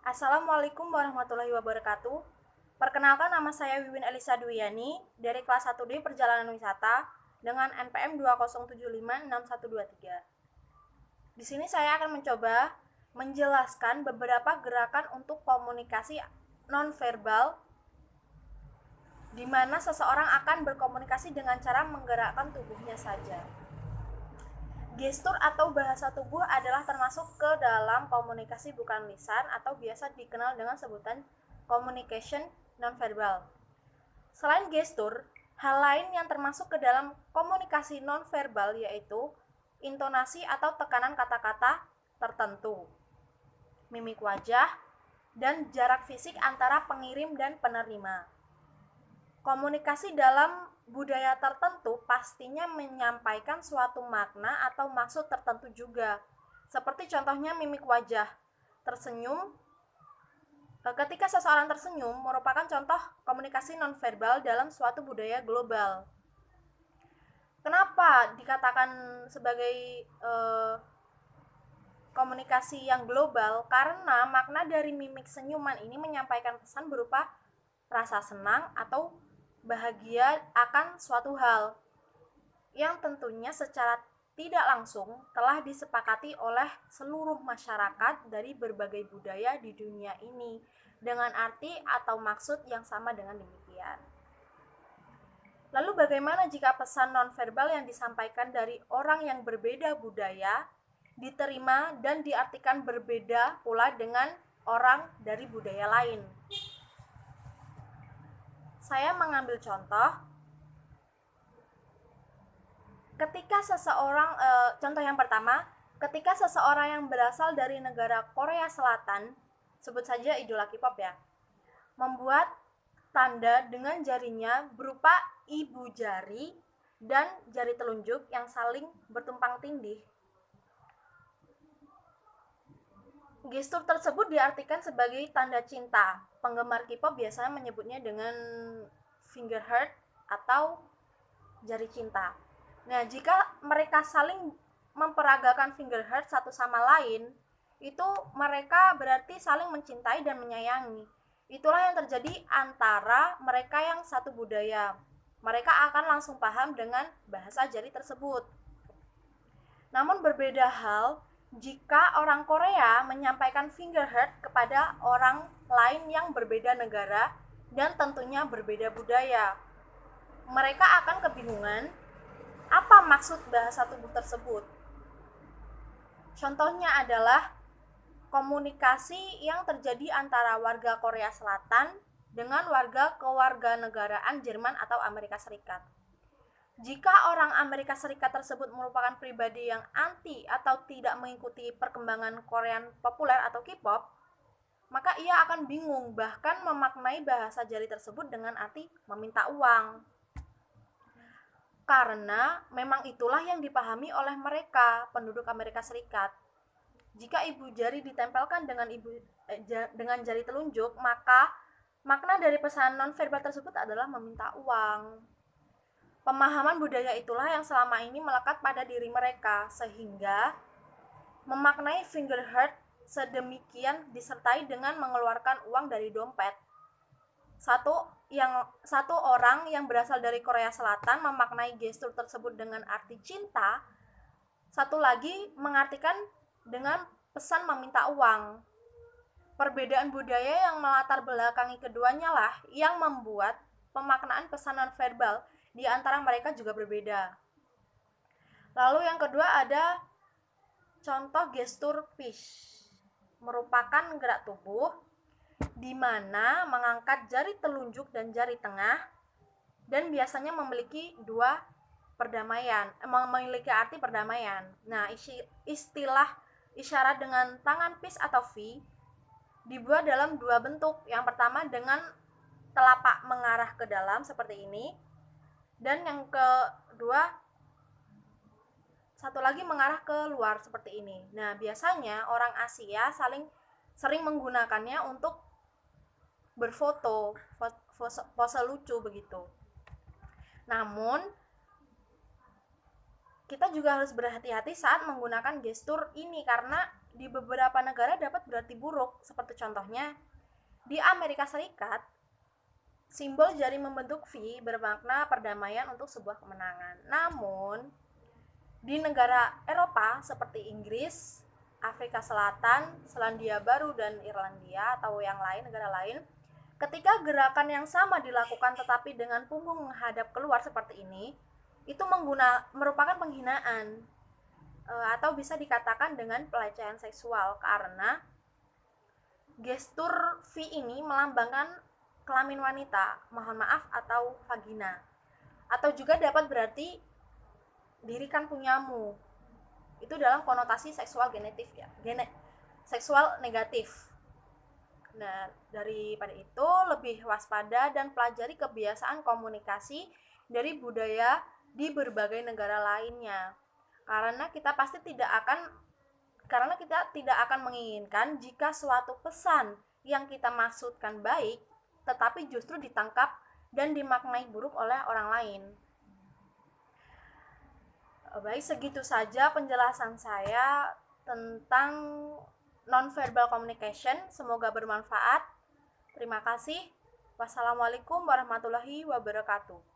Assalamualaikum warahmatullahi wabarakatuh. Perkenalkan, nama saya Wiwin Elisa Dwiyani dari kelas 1D Perjalanan Wisata dengan NPM 207561123. Di sini saya akan mencoba menjelaskan beberapa gerakan untuk komunikasi nonverbal di mana seseorang akan berkomunikasi dengan cara menggerakkan tubuhnya saja. Gestur atau bahasa tubuh adalah termasuk ke dalam komunikasi bukan lisan atau biasa dikenal dengan sebutan communication nonverbal. Selain gestur, hal lain yang termasuk ke dalam komunikasi nonverbal yaitu intonasi atau tekanan kata-kata tertentu, mimik wajah, dan jarak fisik antara pengirim dan penerima. Komunikasi dalam budaya tertentu pastinya menyampaikan suatu makna atau maksud tertentu juga. Seperti contohnya mimik wajah. Tersenyum. Ketika seseorang tersenyum merupakan contoh komunikasi nonverbal dalam suatu budaya global. Kenapa dikatakan sebagai komunikasi yang global? Karena makna dari mimik senyuman ini menyampaikan pesan berupa rasa senang atau bahagia akan suatu hal yang tentunya secara tidak langsung telah disepakati oleh seluruh masyarakat dari berbagai budaya di dunia ini dengan arti atau maksud yang sama dengan demikian. Lalu bagaimana jika pesan nonverbal yang disampaikan dari orang yang berbeda budaya diterima dan diartikan berbeda pula dengan orang dari budaya lain? Saya mengambil contoh ketika contoh yang pertama, ketika seseorang yang berasal dari negara Korea Selatan, sebut saja idola K-pop ya, membuat tanda dengan jarinya berupa ibu jari dan jari telunjuk yang saling bertumpang tindih. Gestur tersebut diartikan sebagai tanda cinta. Penggemar K-pop biasanya menyebutnya dengan finger heart atau jari cinta. Nah, jika mereka saling memperagakan finger heart satu sama lain, itu mereka berarti saling mencintai dan menyayangi. Itulah yang terjadi antara mereka yang satu budaya. Mereka akan langsung paham dengan bahasa jari tersebut. Namun berbeda hal jika orang Korea menyampaikan finger heart kepada orang lain yang berbeda negara dan tentunya berbeda budaya. Mereka akan kebingungan apa maksud bahasa tubuh tersebut. Contohnya adalah komunikasi yang terjadi antara warga Korea Selatan dengan warga kewarganegaraan Jerman atau Amerika Serikat. Jika orang Amerika Serikat tersebut merupakan pribadi yang anti atau tidak mengikuti perkembangan Korean populer atau K-pop, maka ia akan bingung bahkan memaknai bahasa jari tersebut dengan arti meminta uang. Karena memang itulah yang dipahami oleh mereka, penduduk Amerika Serikat. Jika ibu jari ditempelkan dengan jari telunjuk, maka makna dari pesan nonverbal tersebut adalah meminta uang. Pemahaman budaya itulah yang selama ini melekat pada diri mereka, sehingga memaknai finger heart sedemikian disertai dengan mengeluarkan uang dari dompet. Satu orang yang berasal dari Korea Selatan memaknai gestur tersebut dengan arti cinta, satu lagi mengartikan dengan pesan meminta uang. Perbedaan budaya yang melatar belakangi keduanya lah yang membuat pemaknaan pesan nonverbal di antara mereka juga berbeda. Lalu yang kedua ada contoh gestur fish, merupakan gerak tubuh di mana mengangkat jari telunjuk dan jari tengah dan biasanya memiliki memiliki arti perdamaian. Nah, istilah isyarat dengan tangan fish atau V dibuat dalam dua bentuk. Yang pertama dengan telapak mengarah ke dalam seperti ini, dan yang kedua satu lagi mengarah ke luar seperti ini. Nah, biasanya orang Asia sering menggunakannya untuk berfoto, pose lucu begitu. Namun kita juga harus berhati-hati saat menggunakan gestur ini karena di beberapa negara dapat berarti buruk, seperti contohnya di Amerika Serikat, simbol jari membentuk V bermakna perdamaian untuk sebuah kemenangan. Namun, di negara Eropa seperti Inggris, Afrika Selatan, Selandia Baru, dan Irlandia atau yang lain, negara lain, ketika gerakan yang sama dilakukan tetapi dengan punggung menghadap keluar seperti ini, itu merupakan penghinaan atau bisa dikatakan dengan pelecehan seksual karena gestur V ini melambangkan kelamin wanita, mohon maaf, atau vagina. Atau juga dapat berarti dirikan punyamu. Itu dalam konotasi seksual genetif ya, seksual negatif. Nah, daripada itu lebih waspada dan pelajari kebiasaan komunikasi dari budaya di berbagai negara lainnya. Karena kita tidak akan menginginkan jika suatu pesan yang kita maksudkan baik, tetapi justru ditangkap dan dimaknai buruk oleh orang lain. Baik, segitu saja penjelasan saya tentang non-verbal communication. Semoga bermanfaat. Terima kasih. Wassalamualaikum warahmatullahi wabarakatuh.